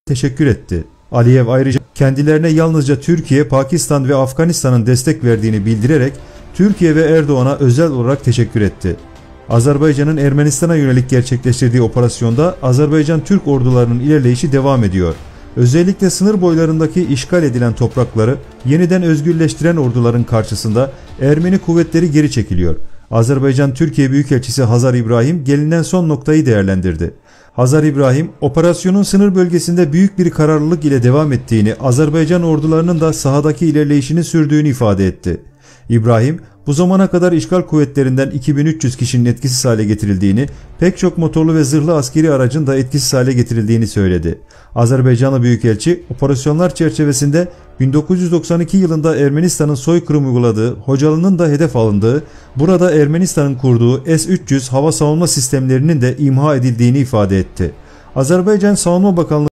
teşekkür etti. Aliyev ayrıca kendilerine yalnızca Türkiye, Pakistan ve Afganistan'ın destek verdiğini bildirerek Türkiye ve Erdoğan'a özel olarak teşekkür etti. Azerbaycan'ın Ermenistan'a yönelik gerçekleştirdiği operasyonda Azerbaycan Türk ordularının ilerleyişi devam ediyor. Özellikle sınır boylarındaki işgal edilen toprakları yeniden özgürleştiren orduların karşısında Ermeni kuvvetleri geri çekiliyor. Azerbaycan Türkiye Büyükelçisi Hazar İbrahim gelinen son noktayı değerlendirdi. Hazar İbrahim, operasyonun sınır bölgesinde büyük bir kararlılık ile devam ettiğini, Azerbaycan ordularının da sahadaki ilerleyişini sürdüğünü ifade etti. İbrahim, bu zamana kadar işgal kuvvetlerinden 2300 kişinin etkisiz hale getirildiğini, pek çok motorlu ve zırhlı askeri aracın da etkisiz hale getirildiğini söyledi. Azerbaycanlı Büyükelçi, operasyonlar çerçevesinde 1992 yılında Ermenistan'ın soykırım uyguladığı, Hocalı'nın da hedef alındığı, burada Ermenistan'ın kurduğu S-300 hava savunma sistemlerinin de imha edildiğini ifade etti. Azerbaycan Savunma Bakanlığı